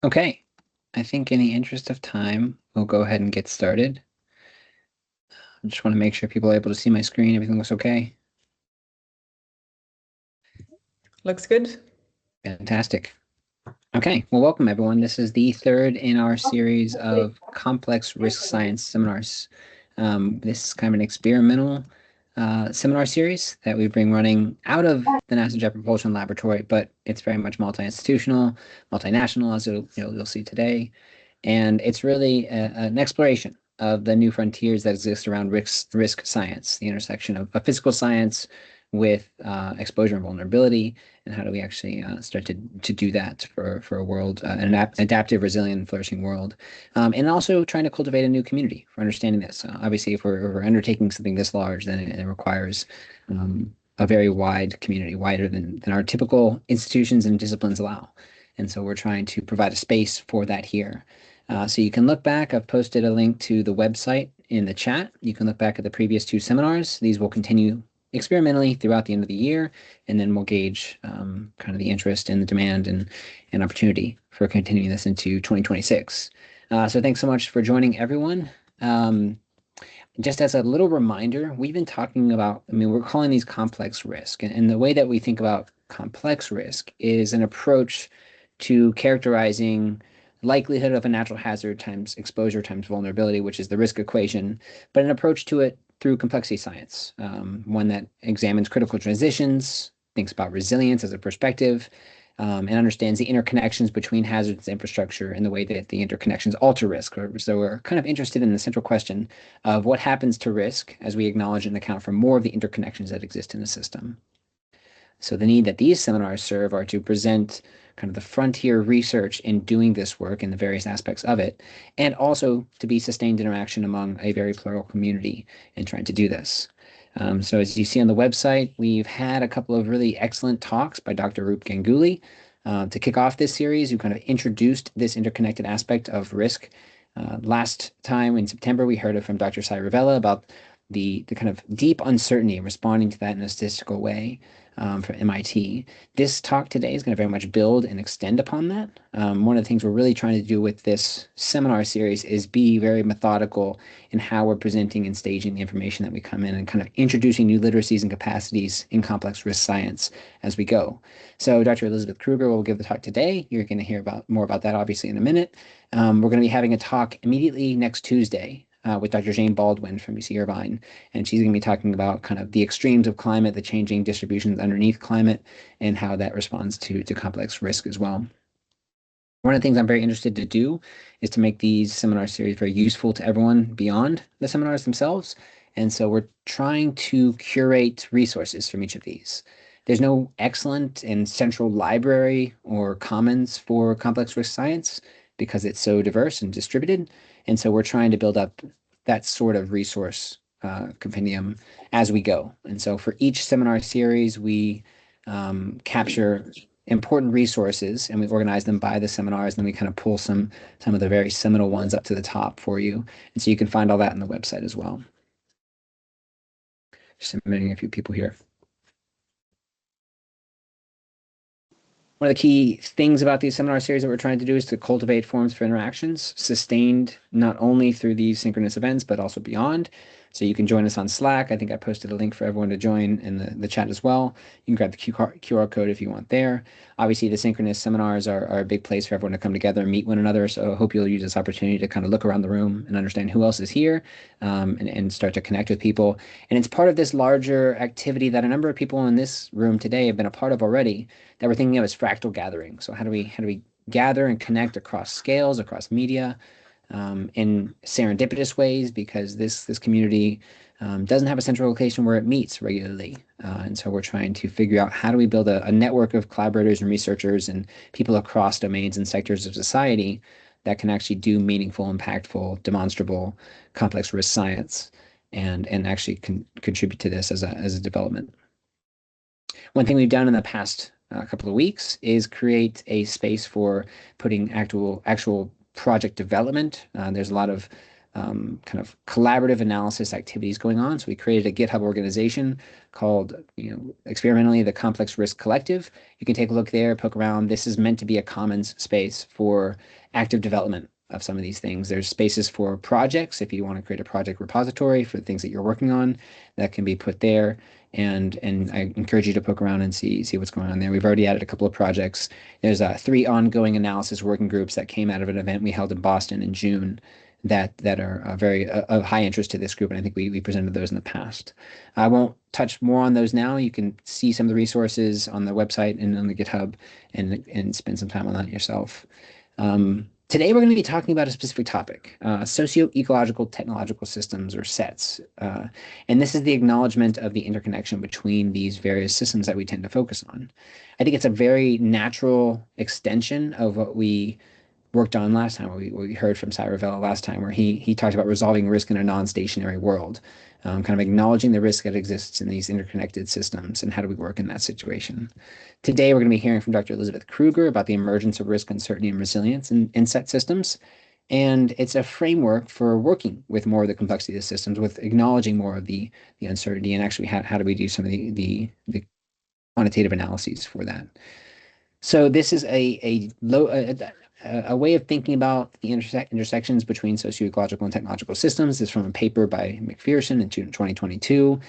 Okay, I think in the interest of time, we'll go ahead and get started. I just want to make sure people are able to see my screen. Everything looks okay. Looks good. Fantastic. Okay, well, welcome everyone. This is the third in our series of complex risk science seminars. This is kind of an experimental seminar series that we've been running out of the NASA Jet Propulsion Laboratory, but it's very much multi-institutional, multinational, as you'll see today. And it's really an exploration of the new frontiers that exist around risk science, the intersection of physical science with exposure and vulnerability, and how do we actually start to do that for a world, an adaptive, resilient, flourishing world, and also trying to cultivate a new community for understanding this. Obviously, if we're undertaking something this large, then it requires a very wide community, wider than our typical institutions and disciplines allow. And so we're trying to provide a space for that here. So you can look back. I've posted a link to the website in the chat. You can look back at the previous two seminars. These will continue experimentally throughout the end of the year, and then we'll gauge kind of the interest and the demand and opportunity for continuing this into 2026. So thanks so much for joining, everyone. Just as a little reminder, we've been talking about, we're calling these complex risk. And the way that we think about complex risk is an approach to characterizing likelihood of a natural hazard times exposure times vulnerability, which is the risk equation, but an approach to it through complexity science, one that examines critical transitions, thinks about resilience as a perspective, and understands the interconnections between hazards and infrastructure and the way that the interconnections alter risk. So we're kind of interested in the central question of what happens to risk as we acknowledge and account for more of the interconnections that exist in a system. So the need that these seminars serve are to present kind of the frontier research in doing this work and the various aspects of it, and also to be sustained interaction among a very plural community in trying to do this. So as you see on the website, we've had a couple of really excellent talks by Dr. Roop Ganguly to kick off this series, who kind of introduced this interconnected aspect of risk. Last time in September, we heard from Dr. Sai Ravella about the kind of deep uncertainty and responding to that in a statistical way from MIT. This talk today is going to very much build and extend upon that. One of the things we're really trying to do with this seminar series is be very methodical in how we're presenting and staging the information that we come in and kind of introducing new literacies and capacities in complex risk science as we go. So Dr. Elisabeth Krueger will give the talk today. You're going to hear more about that obviously in a minute. We're going to be having a talk immediately next Tuesday with Dr. Jane Baldwin from UC Irvine, and she's going to be talking about kind of the extremes of climate, the changing distributions underneath climate, and how that responds to complex risk as well. One of the things I'm very interested to do is to make these seminar series very useful to everyone beyond the seminars themselves. And so we're trying to curate resources from each of these. There's no excellent and central library or commons for complex risk science because it's so diverse and distributed. And so we're trying to build up that sort of resource compendium as we go. And so for each seminar series, we capture important resources and we organize them by the seminars, and then we kind of pull some of the very seminal ones up to the top for you. And so you can find all that on the website as well. Just admitting a few people here. One of the key things about these seminar series that we're trying to do is to cultivate forms for interactions, sustained not only through these synchronous events, but also beyond. So you can join us on Slack. I think I posted a link for everyone to join in the chat as well. You can grab the QR code if you want there. Obviously, the synchronous seminars are a big place for everyone to come together and meet one another. So I hope you'll use this opportunity to kind of look around the room and understand who else is here and start to connect with people. And it's part of this larger activity that a number of people in this room today have been a part of already, that we're thinking of as fractal gathering. So how do we gather and connect across scales, across media, in serendipitous ways, because this community doesn't have a central location where it meets regularly. And so we're trying to figure out how do we build a network of collaborators and researchers and people across domains and sectors of society that can actually do meaningful, impactful, demonstrable, complex risk science and actually contribute to this as a development. One thing we've done in the past couple of weeks is create a space for putting actual project development. There's a lot of kind of collaborative analysis activities going on. So we created a GitHub organization called, experimentally, the Complex Risk Collective. You can take a look there, poke around. This is meant to be a commons space for active development of some of these things. There's spaces for projects. If you want to create a project repository for the things that you're working on, that can be put there. And I encourage you to poke around and see what's going on there. We've already added a couple of projects. There's 3 ongoing analysis working groups that came out of an event we held in Boston in June that are very of high interest to this group, and I think we presented those in the past. I won't touch more on those now. You can see some of the resources on the website and on the GitHub, and spend some time on that yourself. Today, we're going to be talking about a specific topic, socio-ecological technological systems, or SETs. And this is the acknowledgement of the interconnection between these various systems that we tend to focus on. I think it's a very natural extension of what we worked on last time, what we heard from Cy Ravella last time, where he talked about resolving risk in a non-stationary world, kind of acknowledging the risk that exists in these interconnected systems and how do we work in that situation. Today, we're going to be hearing from Dr. Elisabeth Krueger about the emergence of risk, uncertainty, and resilience in set systems. And it's a framework for working with more of the complexity of the systems, with acknowledging more of the uncertainty, and actually how do we do some of the quantitative analyses for that. So this is a way of thinking about the intersections between socio-ecological and technological systems. This is from a paper by McPherson in 2022.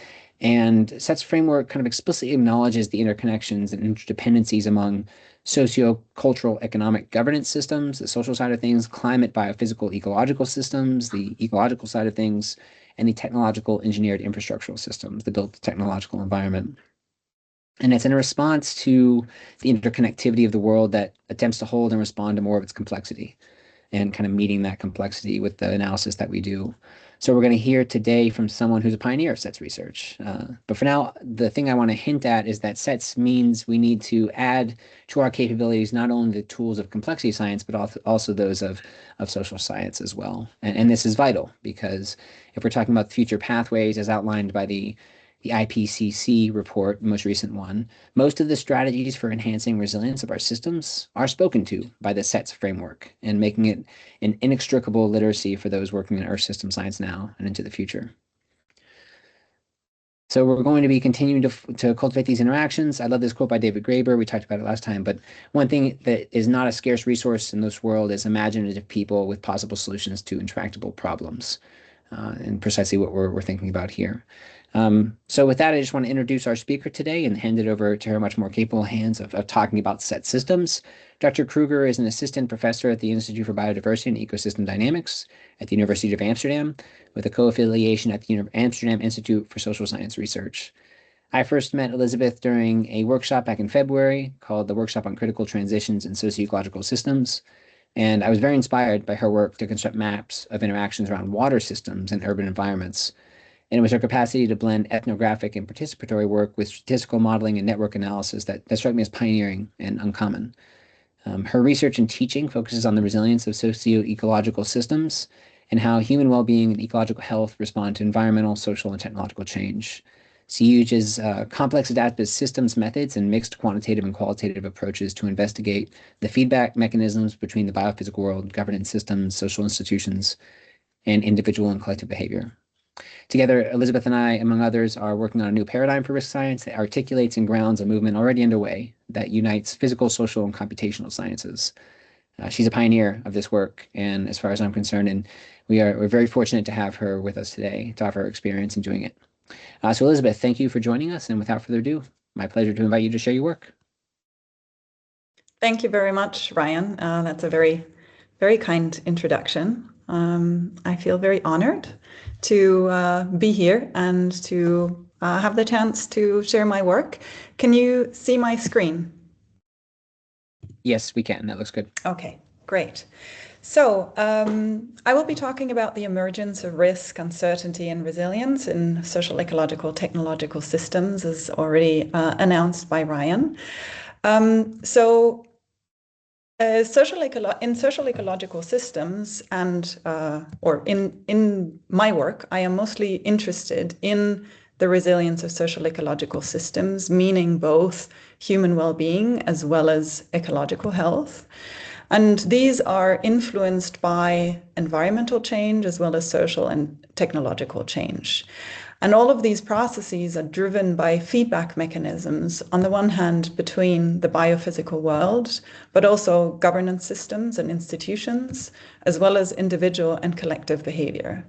And SET's framework kind of explicitly acknowledges the interconnections and interdependencies among socio-cultural economic governance systems, the social side of things, climate, biophysical, ecological systems, the ecological side of things, and the technological engineered infrastructural systems, the built technological environment. And it's in a response to the interconnectivity of the world that attempts to hold and respond to more of its complexity, and kind of meeting that complexity with the analysis that we do. So we're going to hear today from someone who's a pioneer of SETS research. But for now, the thing I want to hint at is that SETS means we need to add to our capabilities not only the tools of complexity science, but also those of social science as well. And this is vital, because if we're talking about future pathways as outlined by the IPCC report, the most recent one, most of the strategies for enhancing resilience of our systems are spoken to by the SETS framework, and making it an inextricable literacy for those working in Earth system science now and into the future. So we're going to be continuing to cultivate these interactions. I love this quote by David Graeber. We talked about it last time, but one thing that is not a scarce resource in this world is imaginative people with possible solutions to intractable problems, and precisely what we're thinking about here. So with that, I just want to introduce our speaker today and hand it over to her much more capable hands of talking about SET systems. Dr. Krueger is an assistant professor at the Institute for Biodiversity and Ecosystem Dynamics at the University of Amsterdam, with a co-affiliation at the Amsterdam Institute for Social Science Research. I first met Elisabeth during a workshop back in February called the Workshop on Critical Transitions in Socio-Ecological Systems. And I was very inspired by her work to construct maps of interactions around water systems and urban environments. And it was her capacity to blend ethnographic and participatory work with statistical modeling and network analysis that struck me as pioneering and uncommon. Her research and teaching focuses on the resilience of socio-ecological systems and how human well-being and ecological health respond to environmental, social, and technological change. She uses complex adaptive systems methods and mixed quantitative and qualitative approaches to investigate the feedback mechanisms between the biophysical world, governance systems, social institutions, and individual and collective behavior. Together, Elisabeth and I, among others, are working on a new paradigm for risk science that articulates and grounds a movement already underway that unites physical, social, and computational sciences. She's a pioneer of this work, and as far as I'm concerned, and we're very fortunate to have her with us today to offer her experience in doing it. So Elisabeth, thank you for joining us, and without further ado, my pleasure to invite you to share your work. Thank you very much, Ryan. That's a very, very kind introduction. I feel very honored to be here and to have the chance to share my work. Can you see my screen? Yes, we can. That looks good. Okay, great. So I will be talking about the emergence of risk, uncertainty, and resilience in social ecological technological systems, as already announced by Ryan. In social ecological systems, and or in my work, I am mostly interested in the resilience of social ecological systems, meaning both human well-being as well as ecological health. And these are influenced by environmental change as well as social and technological change. And all of these processes are driven by feedback mechanisms, on the one hand, between the biophysical world, but also governance systems and institutions, as well as individual and collective behavior.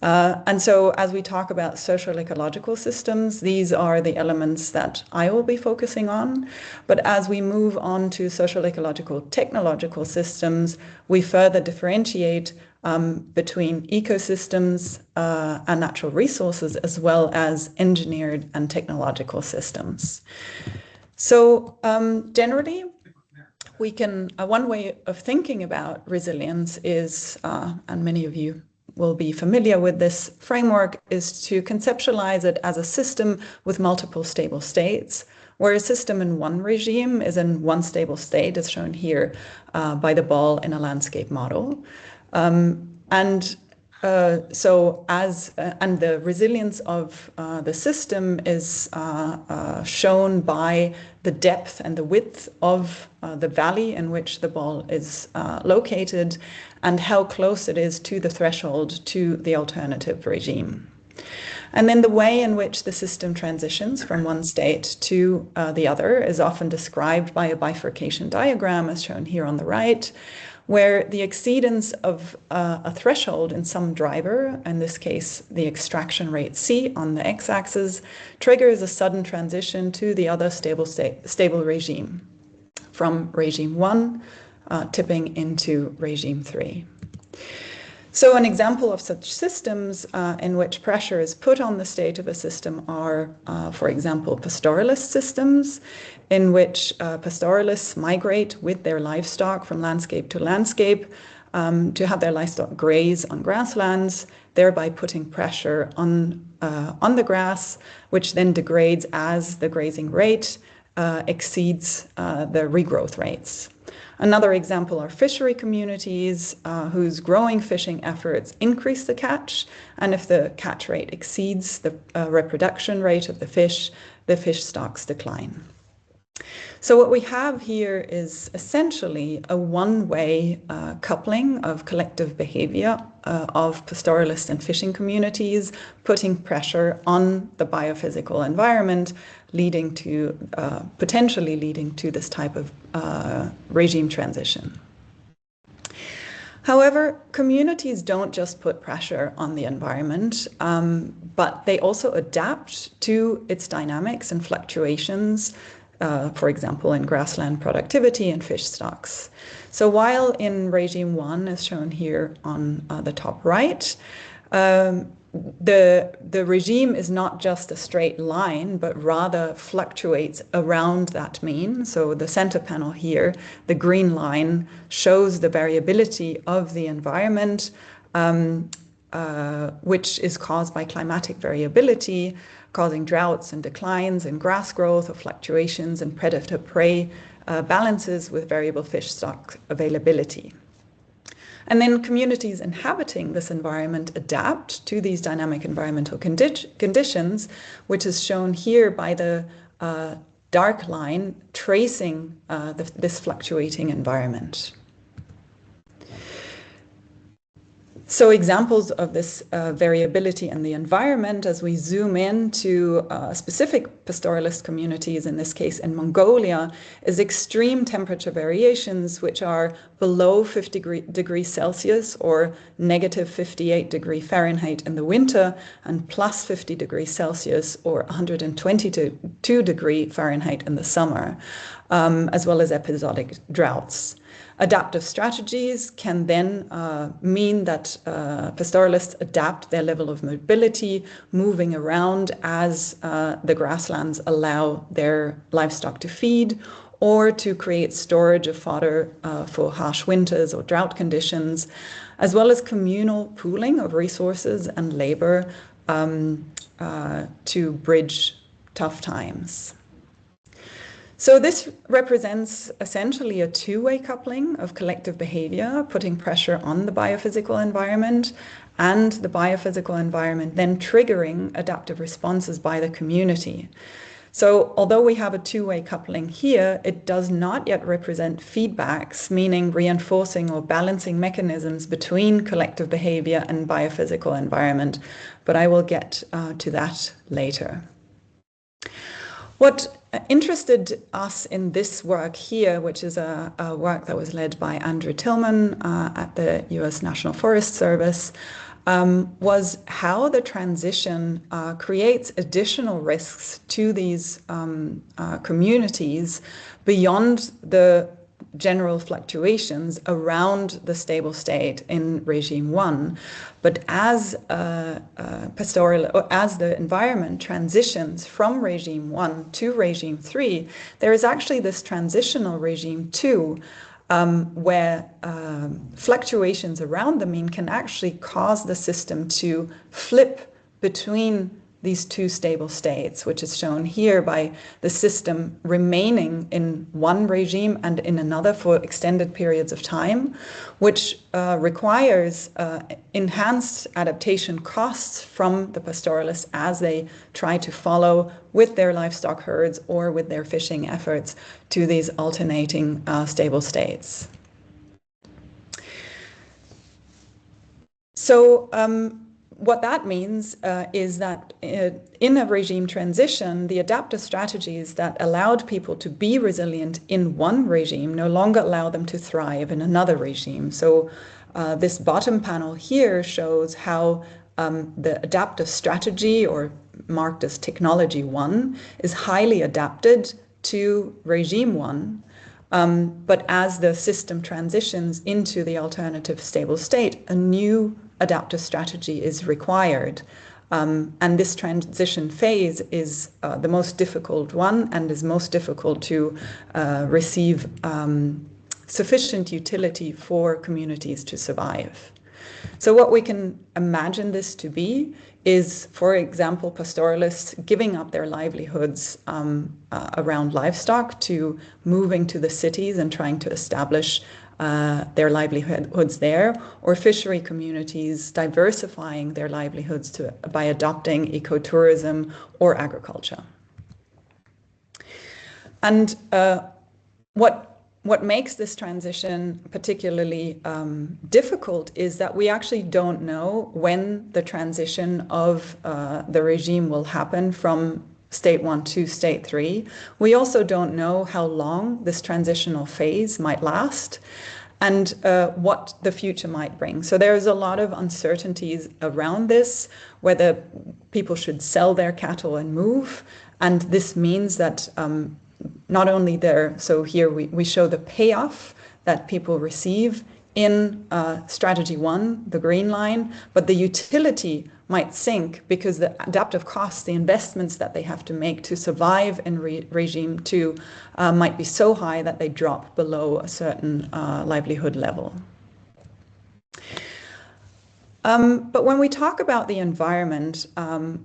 And so as we talk about social ecological systems, these are the elements that I will be focusing on. But as we move on to social ecological technological systems, we further differentiate between ecosystems and natural resources, as well as engineered and technological systems. So generally, we can, one way of thinking about resilience is, and many of you will be familiar with this framework, is to conceptualize it as a system with multiple stable states, where a system in one regime is in one stable state, as shown here by the ball in a landscape model. And the resilience of the system is shown by the depth and the width of the valley in which the ball is located and how close it is to the threshold to the alternative regime. And then the way in which the system transitions from one state to the other is often described by a bifurcation diagram, as shown here on the right, where the exceedance of a threshold in some driver, in this case the extraction rate C on the x-axis, triggers a sudden transition to the other stable regime, from regime 1 tipping into regime 3. So an example of such systems in which pressure is put on the state of a system are, for example, pastoralist systems, in which pastoralists migrate with their livestock from landscape to landscape to have their livestock graze on grasslands, thereby putting pressure on the grass, which then degrades as the grazing rate exceeds the regrowth rates. Another example are fishery communities whose growing fishing efforts increase the catch, and if the catch rate exceeds the reproduction rate of the fish stocks decline. So what we have here is essentially a one-way coupling of collective behavior of pastoralist and fishing communities, putting pressure on the biophysical environment, leading to potentially leading to this type of regime transition. However, communities don't just put pressure on the environment, but they also adapt to its dynamics and fluctuations, for example, in grassland productivity and fish stocks. So while in regime 1, as shown here on the top right, the regime is not just a straight line, but rather fluctuates around that mean. So the center panel here, the green line, shows the variability of the environment, which is caused by climatic variability, causing droughts and declines in grass growth or fluctuations in predator-prey balances with variable fish stock availability. And then communities inhabiting this environment adapt to these dynamic environmental conditions, which is shown here by the dark line tracing this fluctuating environment. So examples of this variability in the environment, as we zoom in to specific pastoralist communities, in this case in Mongolia, is extreme temperature variations, which are below 50 degrees Celsius or negative 58 degrees Fahrenheit in the winter, and plus 50 degrees Celsius or 122 degrees Fahrenheit in the summer, as well as episodic droughts. Adaptive strategies can then mean that pastoralists adapt their level of mobility, moving around as the grasslands allow their livestock to feed, or to create storage of fodder for harsh winters or drought conditions, as well as communal pooling of resources and labor to bridge tough times. So this represents essentially a two-way coupling of collective behavior, putting pressure on the biophysical environment, and the biophysical environment then triggering adaptive responses by the community. So although we have a two-way coupling here, it does not yet represent feedbacks, meaning reinforcing or balancing mechanisms between collective behavior and biophysical environment. But I will get to that later. What interested us in this work here, which is a work that was led by Andrew Tillman at the US National Forest Service, was how the transition creates additional risks to these communities beyond the general fluctuations around the stable state in regime 1. But as the environment transitions from regime 1 to regime 3, there is actually this transitional regime 2 where fluctuations around the mean can actually cause the system to flip between these two stable states, which is shown here by the system remaining in one regime and in another for extended periods of time, which requires enhanced adaptation costs from the pastoralists as they try to follow with their livestock herds or with their fishing efforts to these alternating stable states. So what that means is that in a regime transition, the adaptive strategies that allowed people to be resilient in one regime no longer allow them to thrive in another regime. So this bottom panel here shows how the adaptive strategy, or marked as technology 1, is highly adapted to regime 1. But as the system transitions into the alternative stable state, a new adaptive strategy is required. And this transition phase is the most difficult one and is most difficult to receive sufficient utility for communities to survive. So what we can imagine this to be is, for example, pastoralists giving up their livelihoods around livestock to moving to the cities and trying to establish their livelihoods there, or fishery communities diversifying their livelihoods by adopting ecotourism or agriculture. And what makes this transition particularly difficult is that we actually don't know when the transition of the regime will happen from state 1 to state 3. We also don't know how long this transitional phase might last and what the future might bring. So there's a lot of uncertainties around this, whether people should sell their cattle and move. And this means that not only so here we show the payoff that people receive in strategy 1, the green line, but the utility might sink because the adaptive costs, the investments that they have to make to survive in regime 2 might be so high that they drop below a certain livelihood level. But when we talk about the environment,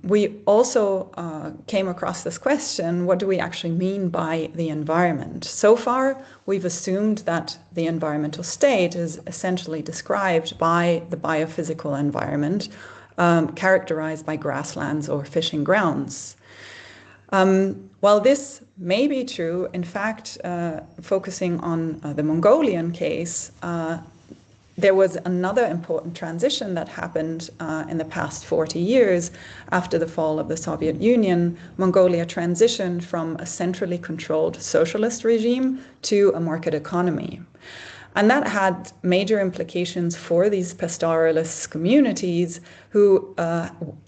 we also came across this question: what do we actually mean by the environment? So far, we've assumed that the environmental state is essentially described by the biophysical environment, characterized by grasslands or fishing grounds. While this may be true, in fact, focusing on the Mongolian case, there was another important transition that happened in the past 40 years after the fall of the Soviet Union. Mongolia transitioned from a centrally controlled socialist regime to a market economy. And that had major implications for these pastoralist communities who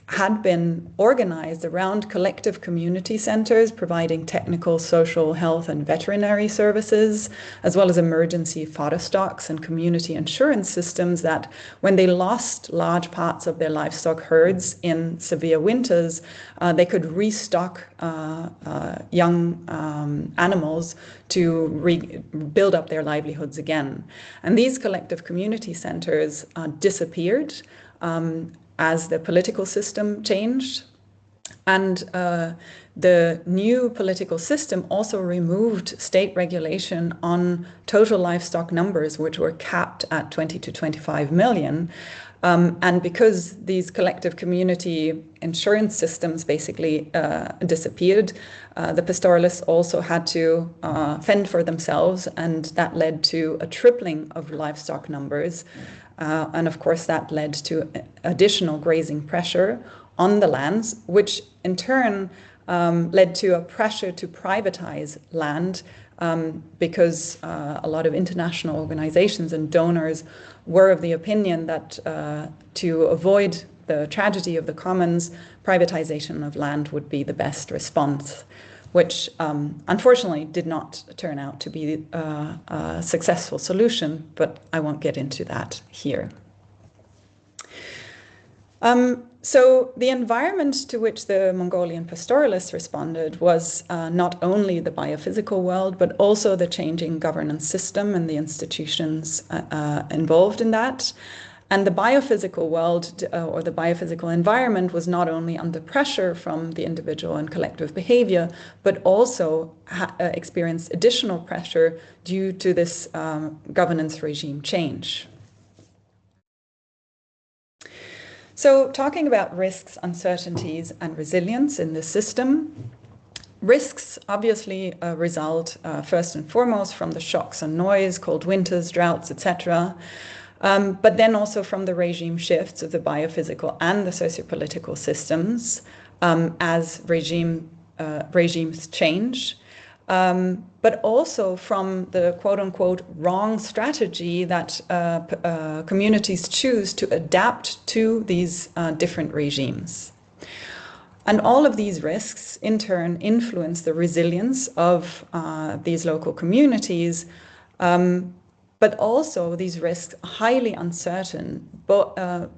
had been organized around collective community centers providing technical, social, health, and veterinary services, as well as emergency fodder stocks and community insurance systems that, when they lost large parts of their livestock herds in severe winters, they could restock young animals to build up their livelihoods again. And these collective community centers disappeared as the political system changed. And the new political system also removed state regulation on total livestock numbers, which were capped at 20 to 25 million. And because these collective community insurance systems basically disappeared, the pastoralists also had to fend for themselves, and that led to a tripling of livestock numbers. And of course, that led to additional grazing pressure on the lands, which in turn led to a pressure to privatize land, because a lot of international organizations and donors were of the opinion that to avoid the tragedy of the commons, privatization of land would be the best response, which unfortunately did not turn out to be a successful solution, but I won't get into that here. So the environment to which the Mongolian pastoralists responded was not only the biophysical world, but also the changing governance system and the institutions involved in that. And the biophysical world or the biophysical environment was not only under pressure from the individual and collective behavior, but also experienced additional pressure due to this governance regime change. So talking about risks, uncertainties, and resilience in the system, risks obviously result first and foremost from the shocks and noise, cold winters, droughts, etc., but then also from the regime shifts of the biophysical and the socio-political systems as regimes change. But also from the quote-unquote wrong strategy that communities choose to adapt to these different regimes. And all of these risks, in turn, influence the resilience of these local communities, but also these risks are highly uncertain, but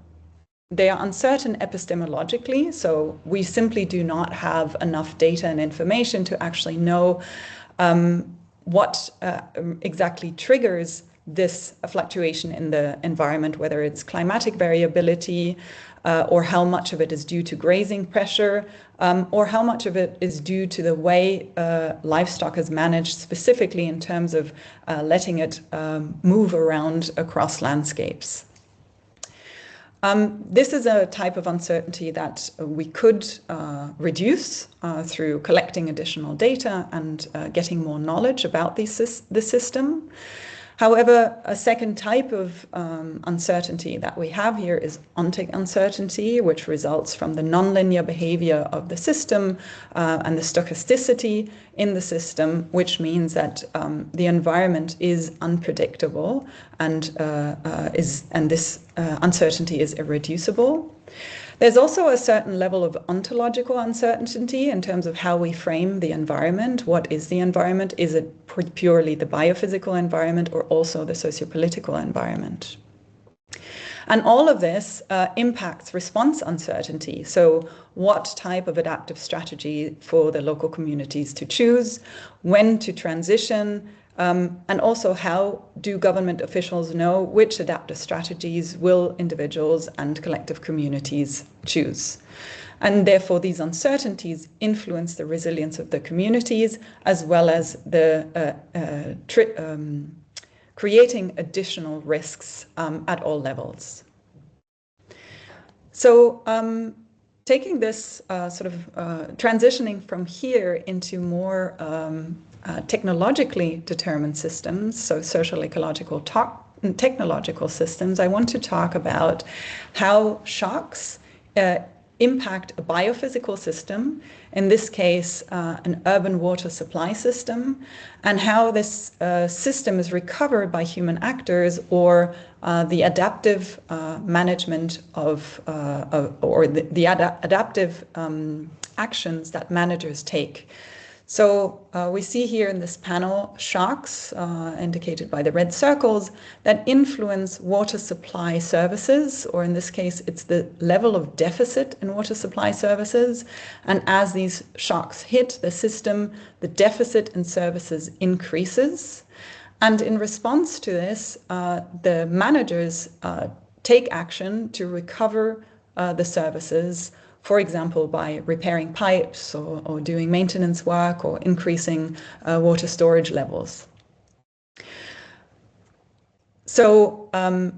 they are uncertain epistemologically, so we simply do not have enough data and information to actually know what exactly triggers this fluctuation in the environment, whether it's climatic variability or how much of it is due to grazing pressure, or how much of it is due to the way livestock is managed, specifically in terms of letting it move around across landscapes. This is a type of uncertainty that we could reduce through collecting additional data and getting more knowledge about the system. However, a second type of uncertainty that we have here is ontic uncertainty, which results from the nonlinear behavior of the system and the stochasticity in the system, which means that the environment is unpredictable and this uncertainty is irreducible. There's also a certain level of ontological uncertainty in terms of how we frame the environment. What is the environment? Is it purely the biophysical environment or also the sociopolitical environment? And all of this impacts response uncertainty. So what type of adaptive strategy for the local communities to choose, when to transition, and also how do government officials know which adaptive strategies will individuals and collective communities choose. And therefore, these uncertainties influence the resilience of the communities as well as the creating additional risks at all levels. So taking this transitioning from here into more technologically determined systems, so social ecological technological systems, I want to talk about how shocks impact a biophysical system, in this case, an urban water supply system, and how this system is recovered by human actors or the adaptive management of, or the adaptive actions that managers take. So we see here in this panel shocks, indicated by the red circles, that influence water supply services, or in this case, it's the level of deficit in water supply services. And as these shocks hit the system, the deficit in services increases. And in response to this, the managers take action to recover the services, for example, by repairing pipes or doing maintenance work or increasing water storage levels. So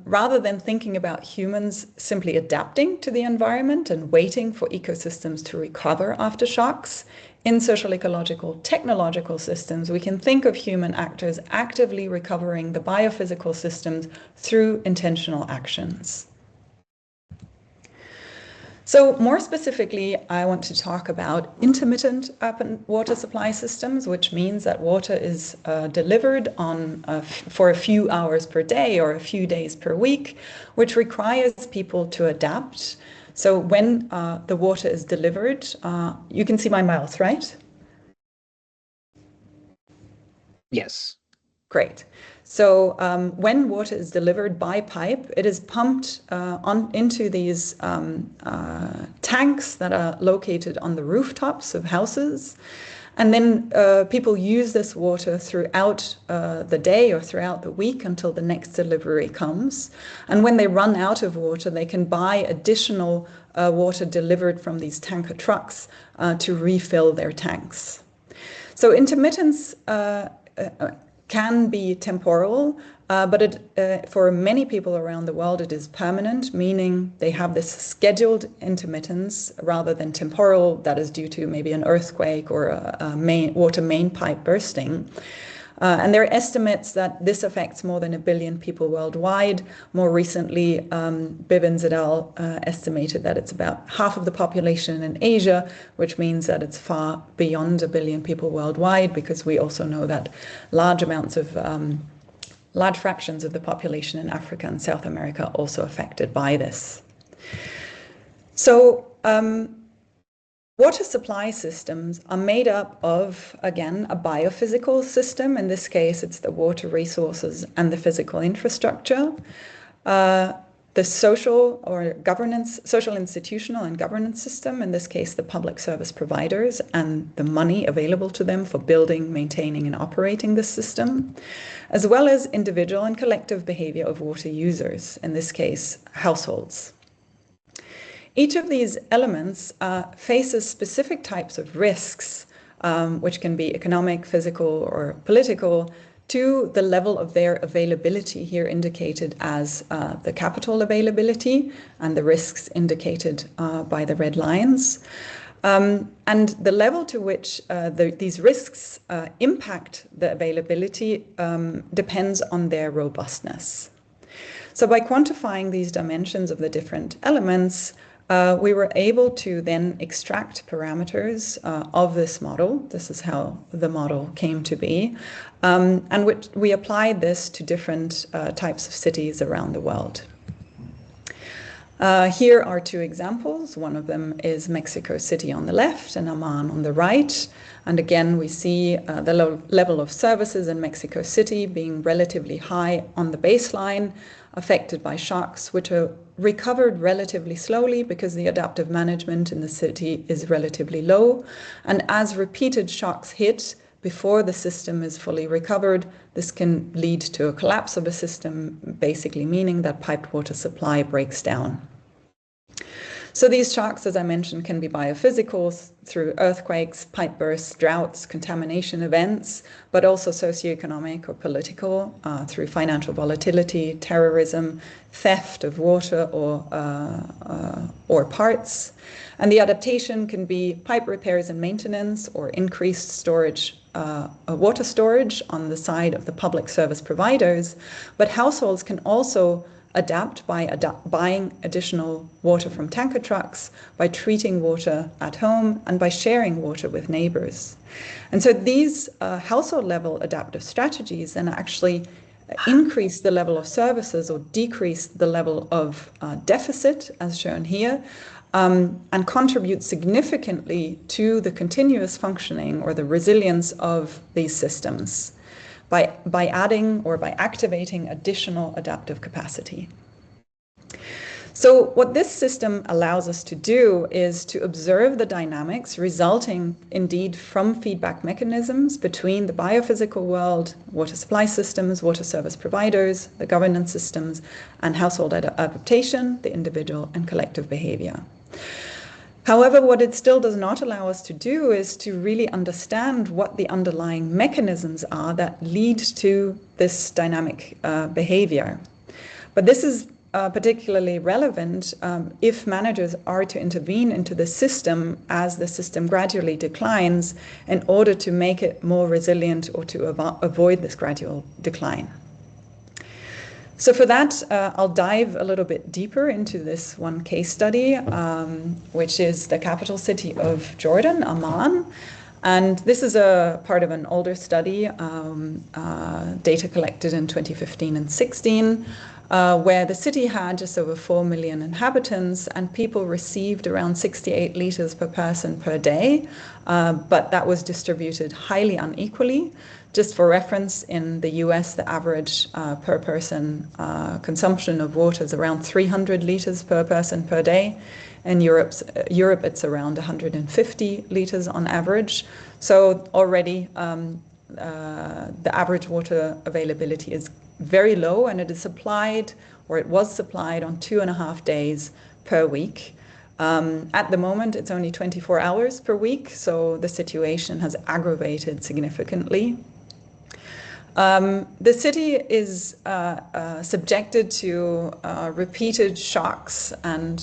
rather than thinking about humans simply adapting to the environment and waiting for ecosystems to recover after shocks, in social ecological technological systems, we can think of human actors actively recovering the biophysical systems through intentional actions. So more specifically, I want to talk about intermittent urban water supply systems, which means that water is delivered for a few hours per day or a few days per week, which requires people to adapt. So when the water is delivered, you can see my mouth, right? Yes. Great. So when water is delivered by pipe, it is pumped into these tanks that are located on the rooftops of houses. And then people use this water throughout the day or throughout the week until the next delivery comes. And when they run out of water, they can buy additional water delivered from these tanker trucks to refill their tanks. So intermittence can be temporal, but for many people around the world, it is permanent, meaning they have this scheduled intermittence rather than temporal that is due to maybe an earthquake or a water main pipe bursting. And there are estimates that this affects more than 1 billion people worldwide. More recently, Bivens et al. Estimated that it's about half of the population in Asia, which means that it's far beyond 1 billion people worldwide, because we also know that large fractions of the population in Africa and South America are also affected by this. So water supply systems are made up of, again, a biophysical system. In this case, it's the water resources and the physical infrastructure. The social institutional and governance system, in this case, the public service providers and the money available to them for building, maintaining, and operating this system, as well as individual and collective behavior of water users, in this case, households. Each of these elements faces specific types of risks, which can be economic, physical, or political, to the level of their availability, here indicated as the capital availability, and the risks indicated by the red lines. And the level to which these risks impact the availability depends on their robustness. So by quantifying these dimensions of the different elements, we were able to then extract parameters of this model. This is how the model came to be. And we applied this to different types of cities around the world. Here are two examples. One of them is Mexico City on the left and Amman on the right. And again, we see the level of services in Mexico City being relatively high on the baseline, affected by shocks, which are recovered relatively slowly because the adaptive management in the city is relatively low. And as repeated shocks hit before the system is fully recovered, this can lead to a collapse of a system, basically meaning that piped water supply breaks down. So these shocks, as I mentioned, can be biophysical through earthquakes, pipe bursts, droughts, contamination events, but also socioeconomic or political through financial volatility, terrorism, theft of water or parts. And the adaptation can be pipe repairs and maintenance or increased storage, water storage on the side of the public service providers. But households can also adapt by buying additional water from tanker trucks, by treating water at home, and by sharing water with neighbors. And so these household level adaptive strategies then actually increase the level of services or decrease the level of deficit, as shown here, and contribute significantly to the continuous functioning or the resilience of these systems by adding or by activating additional adaptive capacity. So what this system allows us to do is to observe the dynamics resulting indeed from feedback mechanisms between the biophysical world, water supply systems, water service providers, the governance systems, and household adaptation, the individual and collective behavior. However, what it still does not allow us to do is to really understand what the underlying mechanisms are that lead to this dynamic behavior. But this is particularly relevant if managers are to intervene into the system as the system gradually declines in order to make it more resilient or to avoid this gradual decline. So for that, I'll dive a little bit deeper into this one case study, which is the capital city of Jordan, Amman. And this is a part of an older study, data collected in 2015 and 16, where the city had just over 4 million inhabitants and people received around 68 liters per person per day, but that was distributed highly unequally. Just for reference, in the US, the average per person consumption of water is around 300 liters per person per day. In Europe, it's around 150 liters on average. So already the average water availability is very low, and it is supplied, or it was supplied, on 2.5 days per week. At the moment, it's only 24 hours per week, so the situation has aggravated significantly. The city is subjected to repeated shocks and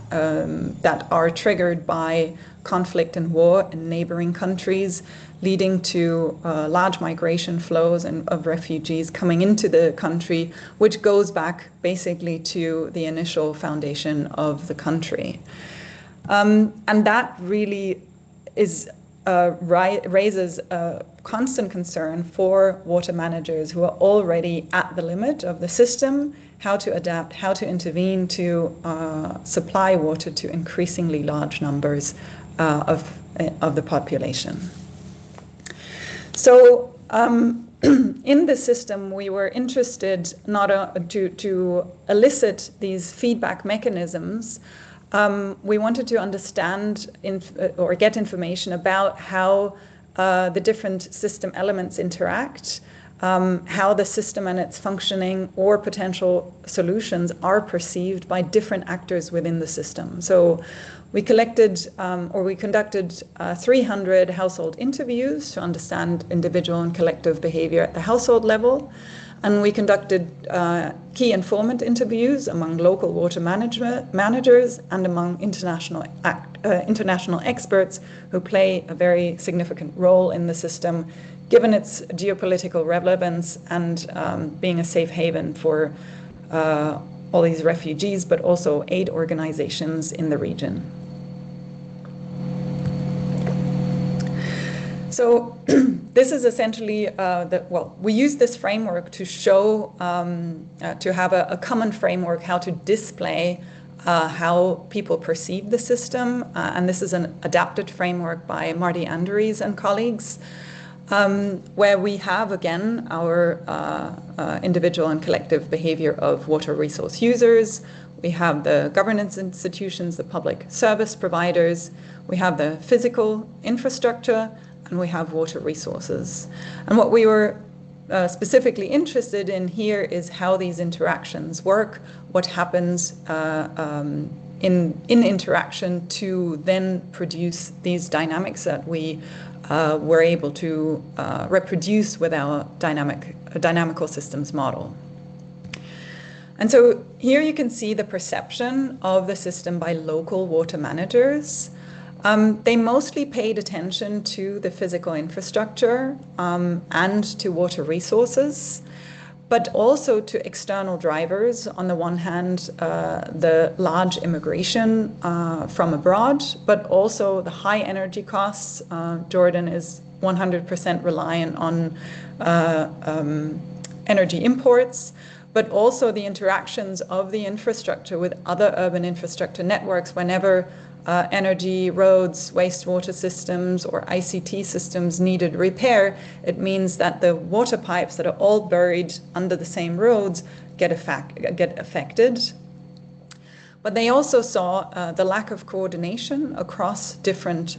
that are triggered by conflict and war in neighboring countries, leading to large migration flows of refugees coming into the country, which goes back basically to the initial foundation of the country. And that really is raises a constant concern for water managers who are already at the limit of the system, how to adapt, how to intervene to supply water to increasingly large numbers of the population. So in the system, we were interested to elicit these feedback mechanisms. We wanted to understand or get information about how the different system elements interact, how the system and its functioning or potential solutions are perceived by different actors within the system. So we collected or we conducted 300 household interviews to understand individual and collective behavior at the household level. And we conducted key informant interviews among local water managers and among international experts who play a very significant role in the system, given its geopolitical relevance and being a safe haven for all these refugees, but also aid organizations in the region. So this is essentially, we use this framework to show, to have a common framework how to display how people perceive the system. And this is an adapted framework by Marty Andrews and colleagues, where we have, again, our individual and collective behavior of water resource users. We have the governance institutions, the public service providers. We have the physical infrastructure, and we have water resources. And what we were specifically interested in here is how these interactions work, what happens in interaction to then produce these dynamics that we were able to reproduce with our dynamical systems model. And so here you can see the perception of the system by local water managers. They mostly paid attention to the physical infrastructure and to water resources, but also to external drivers. On the one hand, the large immigration from abroad, but also the high energy costs. Jordan is 100% reliant on energy imports, but also the interactions of the infrastructure with other urban infrastructure networks whenever energy, roads, wastewater systems, or ICT systems needed repair. It means that the water pipes that are all buried under the same roads get affected. But they also saw the lack of coordination across different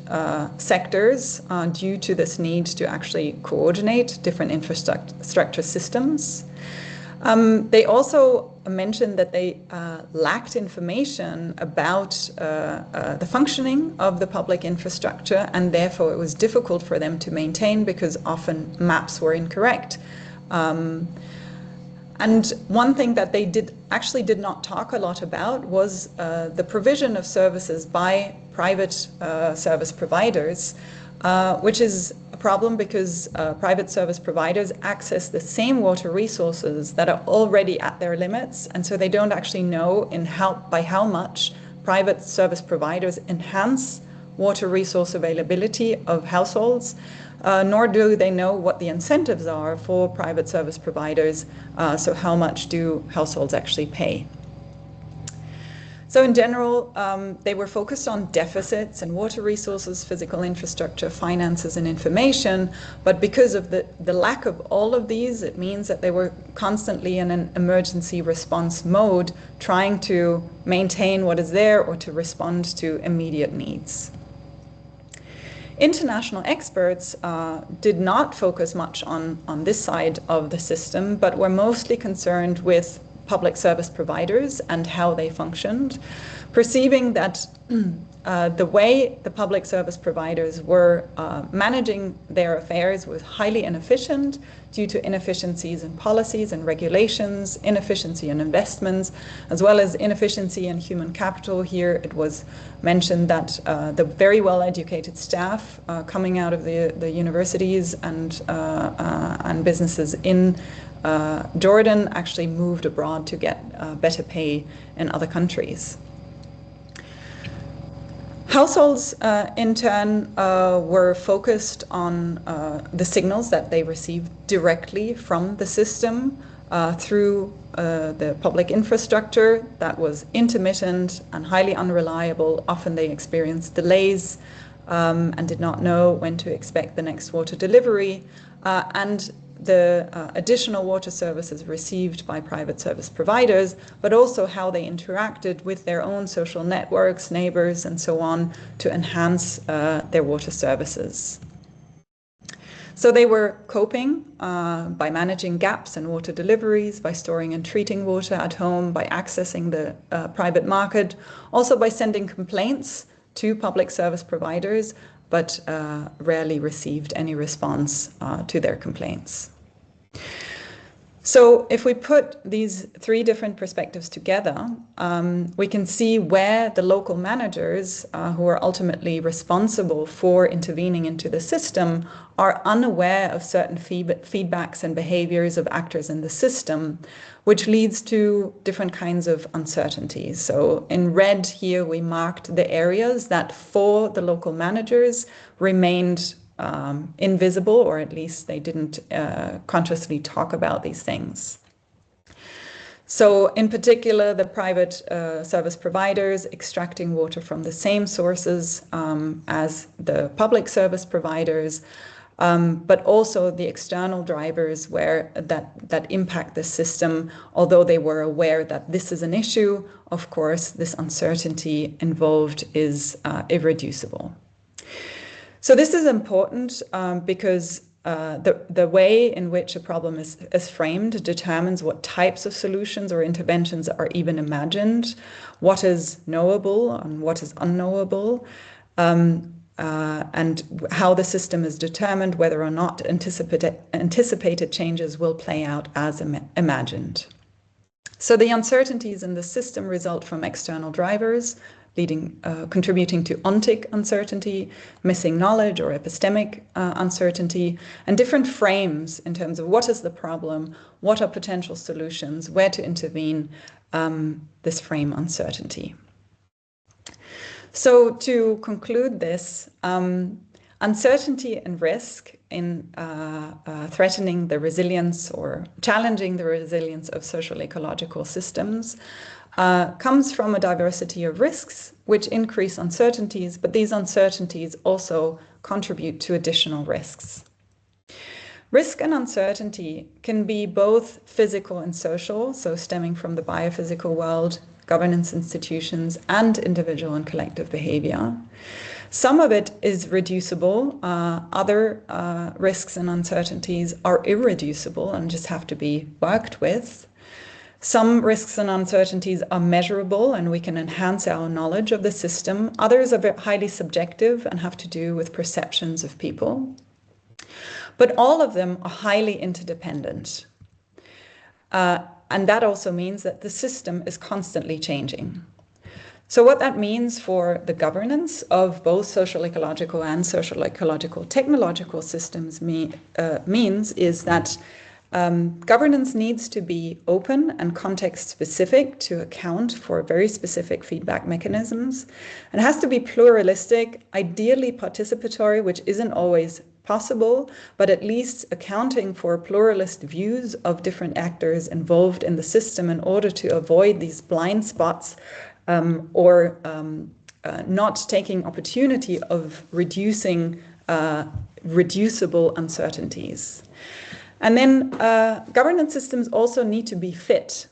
sectors due to this need to actually coordinate different infrastructure systems. They also mentioned that they lacked information about the functioning of the public infrastructure, and therefore it was difficult for them to maintain because often maps were incorrect. And one thing that they did not talk a lot about was the provision of services by private service providers, which is a problem because private service providers access the same water resources that are already at their limits, and so they don't actually know by how much private service providers enhance water resource availability of households, nor do they know what the incentives are for private service providers, so how much do households actually pay. So in general, they were focused on deficits in water resources, physical infrastructure, finances, and information. But because of the lack of all of these, it means that they were constantly in an emergency response mode, trying to maintain what is there or to respond to immediate needs. International experts did not focus much on this side of the system, but were mostly concerned with public service providers and how they functioned, perceiving that the way the public service providers were managing their affairs was highly inefficient due to inefficiencies in policies and regulations, inefficiency in investments, as well as inefficiency in human capital. Here it was mentioned that the very well-educated staff coming out of the universities and businesses in Jordan actually moved abroad to get better pay in other countries. Households, in turn, were focused on the signals that they received directly from the system through the public infrastructure that was intermittent and highly unreliable. Often they experienced delays and did not know when to expect the next water delivery. And the additional water services received by private service providers, but also how they interacted with their own social networks, neighbors, and so on to enhance their water services. So they were coping by managing gaps in water deliveries, by storing and treating water at home, by accessing the private market, also by sending complaints to public service providers, but rarely received any response to their complaints. So if we put these three different perspectives together, we can see where the local managers who are ultimately responsible for intervening into the system are unaware of certain feedbacks and behaviors of actors in the system, which leads to different kinds of uncertainties. So in red here, we marked the areas that for the local managers remained invisible, or at least they didn't consciously talk about these things. So in particular, the private service providers extracting water from the same sources as the public service providers, but also the external drivers that impact the system. Although they were aware that this is an issue, of course, this uncertainty involved is irreducible. So this is important because the way in which a problem is framed determines what types of solutions or interventions are even imagined, what is knowable and what is unknowable, and how the system is determined, whether or not anticipated changes will play out as imagined. So the uncertainties in the system result from external drivers, contributing to ontic uncertainty, missing knowledge or epistemic uncertainty, and different frames in terms of what is the problem, what are potential solutions, where to intervene, this frame uncertainty. So to conclude this, uncertainty and risk in threatening the resilience or challenging the resilience of social ecological systems comes from a diversity of risks which increase uncertainties, but these uncertainties also contribute to additional risks. Risk and uncertainty can be both physical and social, so stemming from the biophysical world, governance institutions, and individual and collective behavior. Some of it is reducible. Other risks and uncertainties are irreducible and just have to be worked with. Some risks and uncertainties are measurable and we can enhance our knowledge of the system. Others are highly subjective and have to do with perceptions of people. But all of them are highly interdependent. And that also means that the system is constantly changing. So what that means for the governance of both social ecological and social ecological technological systems means is that governance needs to be open and context specific to account for very specific feedback mechanisms. And it has to be pluralistic, ideally participatory, which isn't always possible, but at least accounting for pluralist views of different actors involved in the system in order to avoid these blind spots or not taking opportunity of reducing reducible uncertainties. And then governance systems also need to be fit,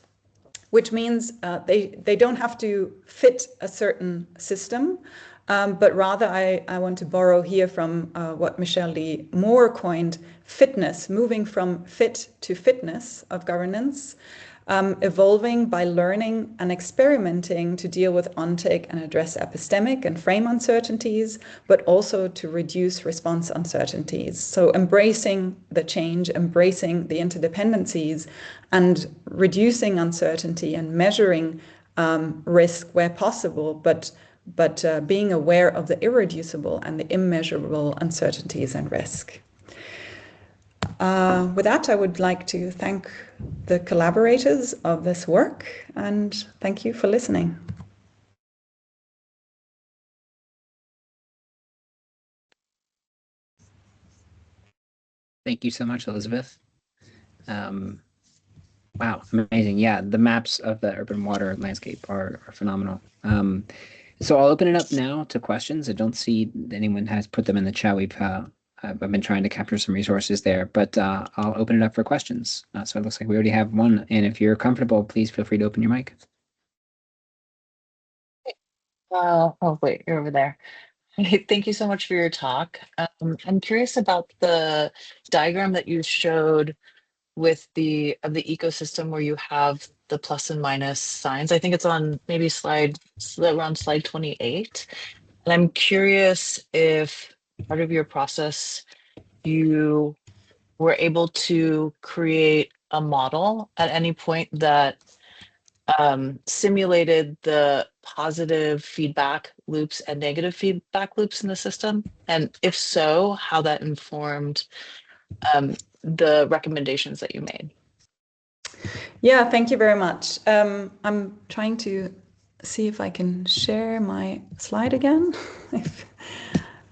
which means they don't have to fit a certain system, but rather I want to borrow here from what Michelle Lee Moore coined fitness, moving from fit to fitness of governance, evolving by learning and experimenting to deal with ontake and address epistemic and frame uncertainties, but also to reduce response uncertainties. So embracing the change, embracing the interdependencies, and reducing uncertainty and measuring risk where possible, but being aware of the irreducible and the immeasurable uncertainties and risk. With that, I would like to thank the collaborators of this work and thank you for listening. Thank you so much, Elisabeth. Wow, amazing. Yeah, the maps of the urban water landscape are phenomenal. So I'll open it up now to questions. I don't see anyone has put them in the chat. I've been trying to capture some resources there, but I'll open it up for questions. So it looks like we already have one. And if you're comfortable, please feel free to open your mic. Oh, wait, you're over there. Thank you so much for your talk. I'm curious about the diagram that you showed with the ecosystem where you have the plus and minus signs. I think it's on maybe around slide 28. And I'm curious if part of your process you were able to create a model at any point that simulated the positive feedback loops and negative feedback loops in the system? And if so, how that informed the recommendations that you made? Yeah, thank you very much. I'm trying to see if I can share my slide again.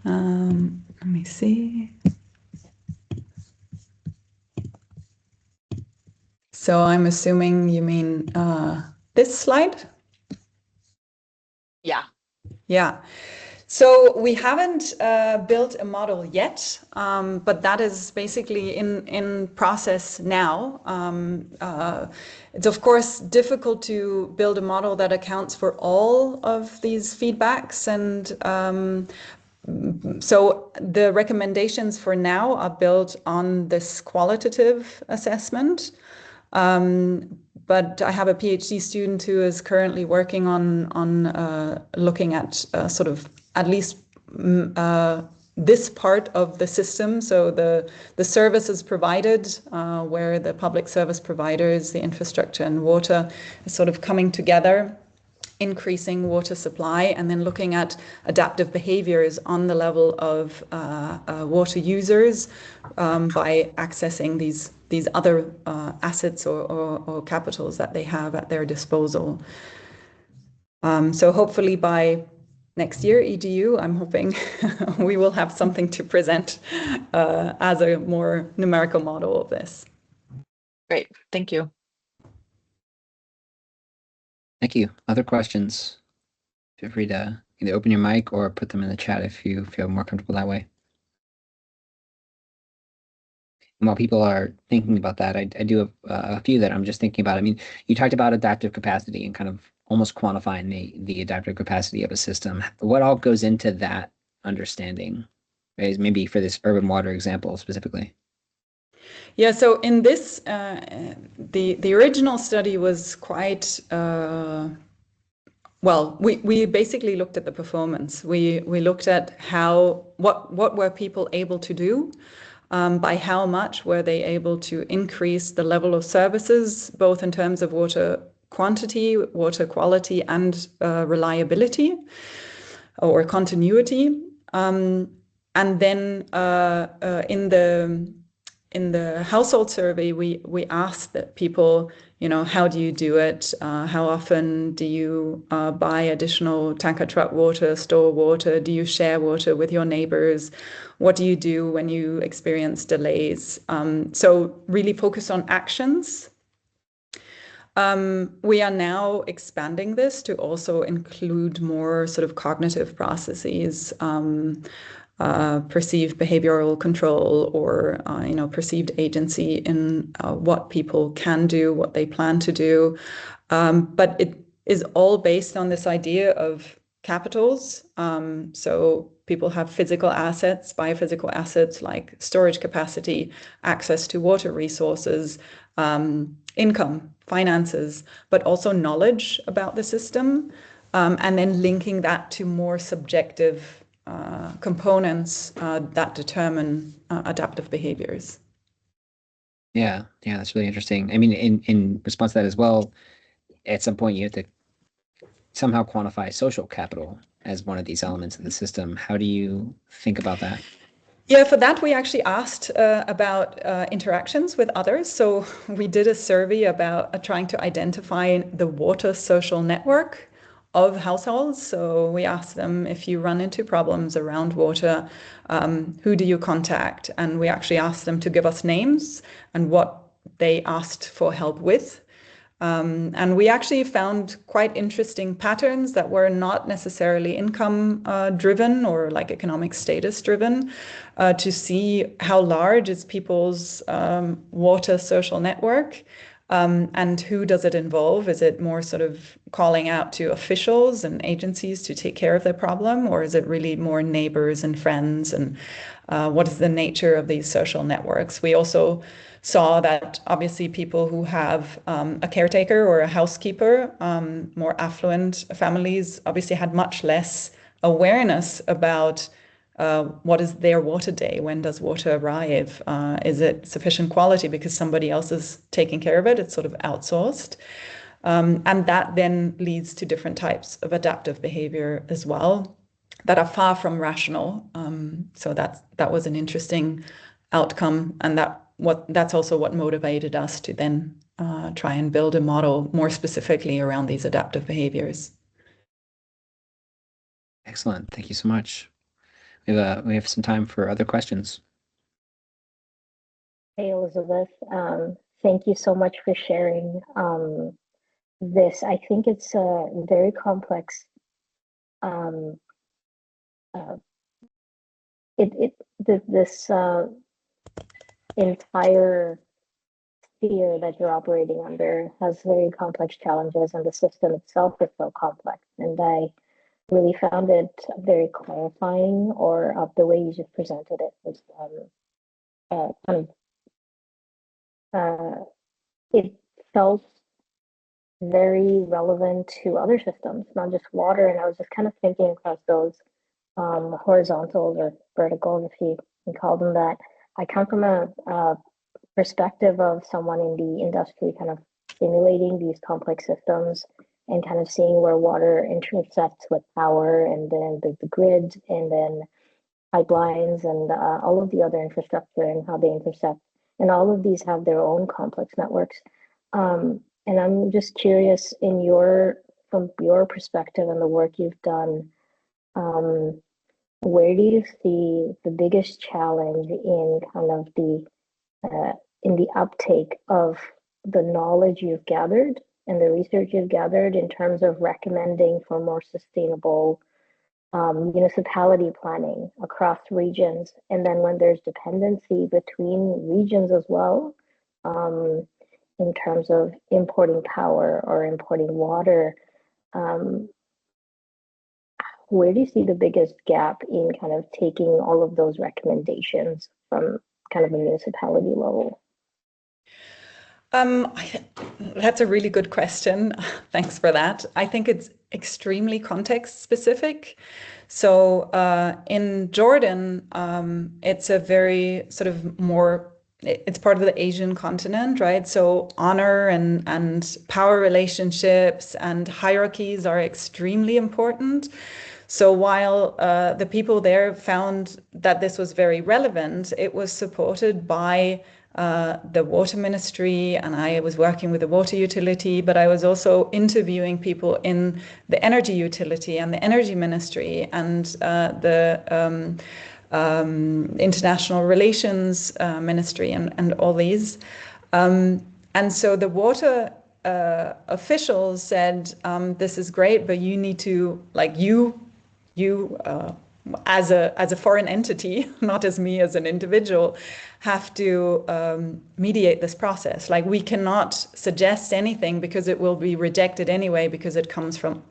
Let me see. So I'm assuming you mean this slide? Yeah. Yeah. So we haven't built a model yet, but that is basically in process now. It's of course difficult to build a model that accounts for all of these feedbacks, and so the recommendations for now are built on this qualitative assessment. But I have a PhD student who is currently working on looking at sort of at least this part of the system. So the services provided, where the public service providers, the infrastructure and water is sort of coming together, increasing water supply, and then looking at adaptive behaviors on the level of water users by accessing these other assets or capitals that they have at their disposal. So hopefully by next year, EDU, I'm hoping we will have something to present as a more numerical model of this. Great, thank you. Thank you. Other questions? Feel free to either open your mic or put them in the chat if you feel more comfortable that way. And while people are thinking about that, I do have a few that I'm just thinking about. I mean, you talked about adaptive capacity and kind of almost quantifying the adaptive capacity of a system. What all goes into that understanding, right? Maybe for this urban water example specifically? Yeah, so in this, the original study was quite, well, we basically looked at the performance. We looked at what were people able to do, by how much were they able to increase the level of services, both in terms of water quantity, water quality, and reliability or continuity. And then in the household survey, we asked that people, how do you do it? How often do you buy additional tanker truck water, store water? Do you share water with your neighbors? What do you do when you experience delays? So really focus on actions. We are now expanding this to also include more sort of cognitive processes, perceived behavioral control, or perceived agency in what people can do, what they plan to do. But it is all based on this idea of capitals. So people have physical assets, biophysical assets like storage capacity, access to water resources, income, finances, but also knowledge about the system, and then linking that to more subjective components that determine adaptive behaviors. Yeah, that's really interesting. I mean, in response to that as well, at some point you have to somehow quantify social capital as one of these elements of the system. How do you think about that? Yeah, for that, we actually asked about interactions with others. So we did a survey about trying to identify the water social network of households. So we asked them, if you run into problems around water, who do you contact? And we actually asked them to give us names and what they asked for help with. And we actually found quite interesting patterns that were not necessarily income driven or like economic status driven, to see how large is people's water social network, and who does it involve? Is it more sort of calling out to officials and agencies to take care of their problem, or is it really more neighbors and friends? And what is the nature of these social networks? We also saw that obviously people who have a caretaker or a housekeeper, more affluent families, obviously had much less awareness about what is their water day? When does water arrive? Is it sufficient quality because somebody else is taking care of it? It's sort of outsourced. And that then leads to different types of adaptive behavior as well that are far from rational. So that was an interesting outcome, and that's also what motivated us to then try and build a model more specifically around these adaptive behaviors. Excellent. Thank you so much. We have some time for other questions. Hey, Elizabeth. Thank you so much for sharing this. I think it's a very complex. This entire sphere that you're operating under has very complex challenges, and the system itself is so complex. And I really found it very clarifying, or the way you just presented it was kind of it felt very relevant to other systems, not just water. And I was just kind of thinking across those horizontals or verticals, if you can call them that. I come from a perspective of someone in the industry kind of simulating these complex systems and kind of seeing where water intersects with power, and then the grid, and then pipelines, and all of the other infrastructure and how they intersect. And all of these have their own complex networks. And I'm just curious, from your perspective and the work you've done, where do you see the biggest challenge in kind of in the uptake of the knowledge you've gathered and the research you've gathered in terms of recommending for more sustainable municipality planning across regions? And then when there's dependency between regions as well, in terms of importing power or importing water, where do you see the biggest gap in kind of taking all of those recommendations from kind of a municipality level? That's a really good question. Thanks for that. I think it's extremely context specific. So in Jordan, it's a very sort of more, it's part of the Asian continent, right? So honor and power relationships and hierarchies are extremely important. So while the people there found that this was very relevant, it was supported by the water ministry, and I was working with the water utility, but I was also interviewing people in the energy utility and the energy ministry and the international relations ministry and all these. And so the water officials said, this is great, but you need to, like, you as a foreign entity, not as me as an individual, have to mediate this process. Like, we cannot suggest anything because it will be rejected anyway, because it comes from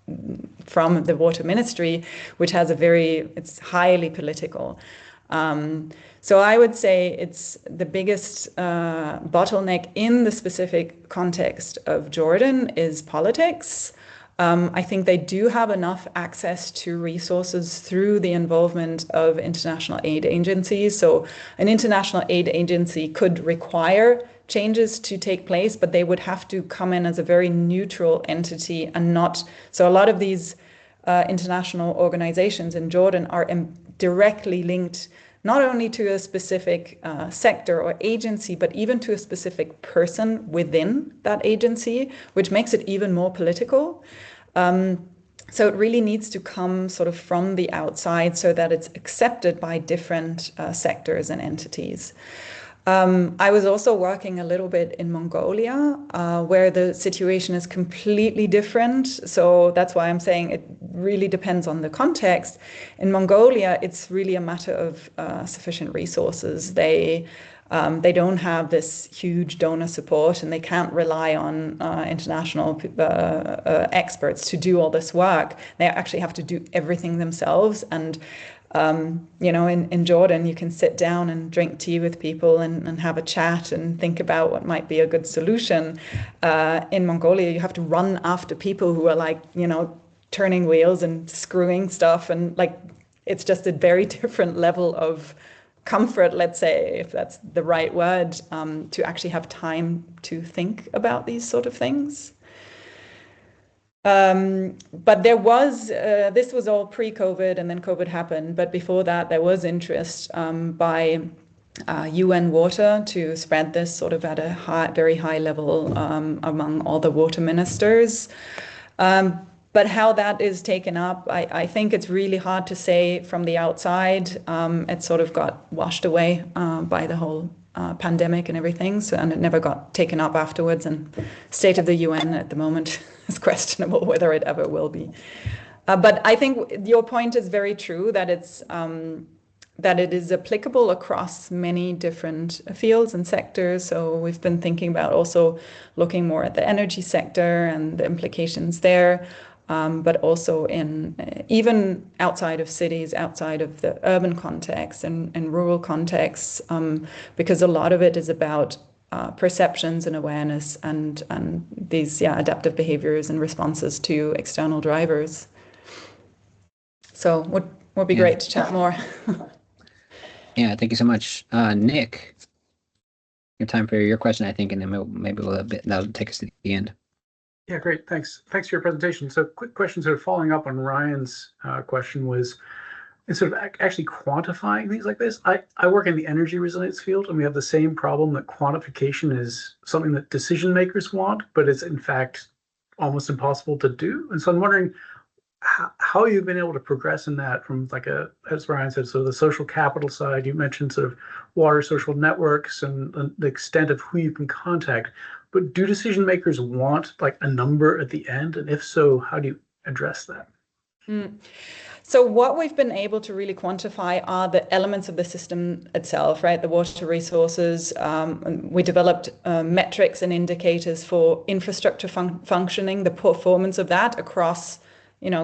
the water ministry, which has it's highly political. So I would say it's the biggest bottleneck in the specific context of Jordan is politics. I think they do have enough access to resources through the involvement of international aid agencies. So an international aid agency could require changes to take place, but they would have to come in as a very neutral entity and not. So a lot of these international organizations in Jordan are directly linked not only to a specific sector or agency, but even to a specific person within that agency, which makes it even more political. So it really needs to come sort of from the outside so that it's accepted by different sectors and entities. I was also working a little bit in Mongolia, where the situation is completely different. So that's why I'm saying it really depends on the context. In Mongolia, it's really a matter of sufficient resources. They don't have this huge donor support, and they can't rely on international experts to do all this work. They actually have to do everything themselves. And in Jordan, you can sit down and drink tea with people and have a chat and think about what might be a good solution. In Mongolia, you have to run after people who are like, turning wheels and screwing stuff. And like, it's just a very different level of comfort, let's say, if that's the right word, to actually have time to think about these sort of things. But there was, this was all pre-COVID, and then COVID happened. But before that, there was interest by UN Water to spread this sort of at a very high level among all the water ministers. But how that is taken up, I think it's really hard to say from the outside. It sort of got washed away by the whole pandemic and everything, and it never got taken up afterwards. And state of the UN at the moment is questionable whether it ever will be. But I think your point is very true, that that it is applicable across many different fields and sectors. So we've been thinking about also looking more at the energy sector and the implications there. But also even outside of cities, outside of the urban context and rural contexts, because a lot of it is about perceptions and awareness and these adaptive behaviors and responses to external drivers. So would be great to chat more. Yeah, thank you so much, Nick. Your time for your question, I think, and then maybe that'll take us to the end. Yeah, great. Thanks. Thanks for your presentation. So quick question, sort of following up on Ryan's question, was sort of actually quantifying things like this. I work in the energy resilience field, and we have the same problem that quantification is something that decision makers want, but it's in fact almost impossible to do. And so I'm wondering how you've been able to progress in that from, like, as Ryan said, so the social capital side. You mentioned sort of water social networks and the extent of who you can contact. But do decision makers want like a number at the end? And if so, how do you address that? So what we've been able to really quantify are the elements of the system itself, right? The water resources. We developed metrics and indicators for infrastructure functioning, the performance of that across,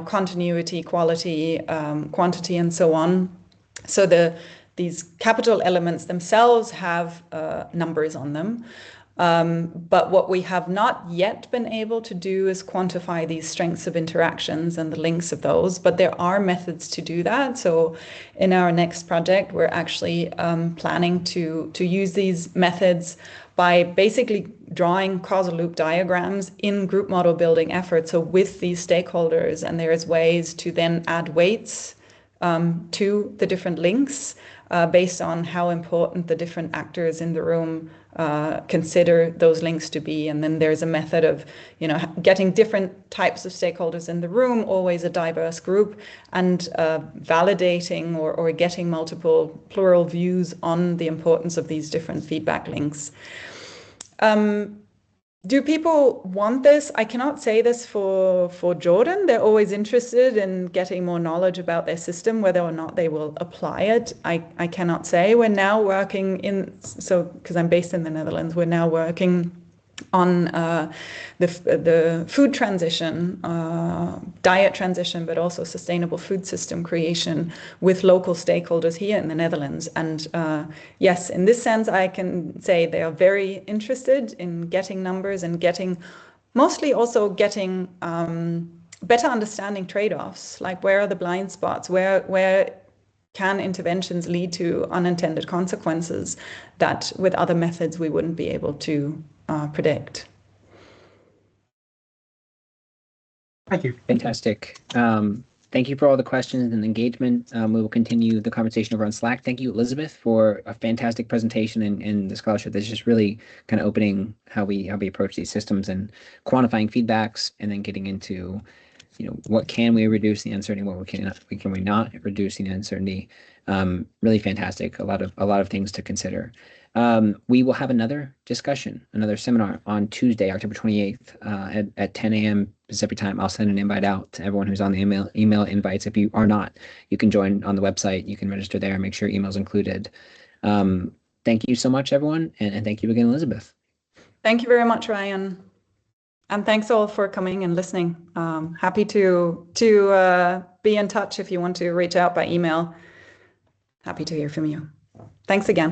continuity, quality, quantity, and so on. So these capital elements themselves have numbers on them. But what we have not yet been able to do is quantify these strengths of interactions and the links of those, but there are methods to do that. So in our next project, we're actually planning to use these methods by basically drawing causal loop diagrams in group model building efforts, so with these stakeholders, and there's ways to then add weights to the different links based on how important the different actors in the room consider those links to be. And then there's a method of, getting different types of stakeholders in the room, always a diverse group, and validating or getting multiple plural views on the importance of these different feedback links. Do people want this? I cannot say this for Jordan. They're always interested in getting more knowledge about their system. Whether or not they will apply it, I cannot say. We're now working because I'm based in the Netherlands, we're now working on the food transition, diet transition, but also sustainable food system creation with local stakeholders here in the Netherlands. And yes, in this sense, I can say they are very interested in getting numbers and mostly also getting better understanding trade-offs, like where are the blind spots, where can interventions lead to unintended consequences that with other methods we wouldn't be able to predict. Thank you. Fantastic. Thank you for all the questions and engagement. We will continue the conversation over on Slack. Thank you, Elisabeth, for a fantastic presentation and the scholarship that's just really kind of opening how we approach these systems and quantifying feedbacks, and then getting into, what can we reduce the uncertainty, what can we not reduce the uncertainty. Really fantastic. A lot of things to consider. We will have another discussion, another seminar on Tuesday, October 28th at 10 a.m. Pacific time. I'll send an invite out to everyone who's on the email invites. If you are not, you can join on the website. You can register there and make sure email's included. Thank you so much, everyone. And thank you again, Elisabeth. Thank you very much, Ryan. And thanks all for coming and listening. Happy to be in touch if you want to reach out by email. Happy to hear from you. Thanks again.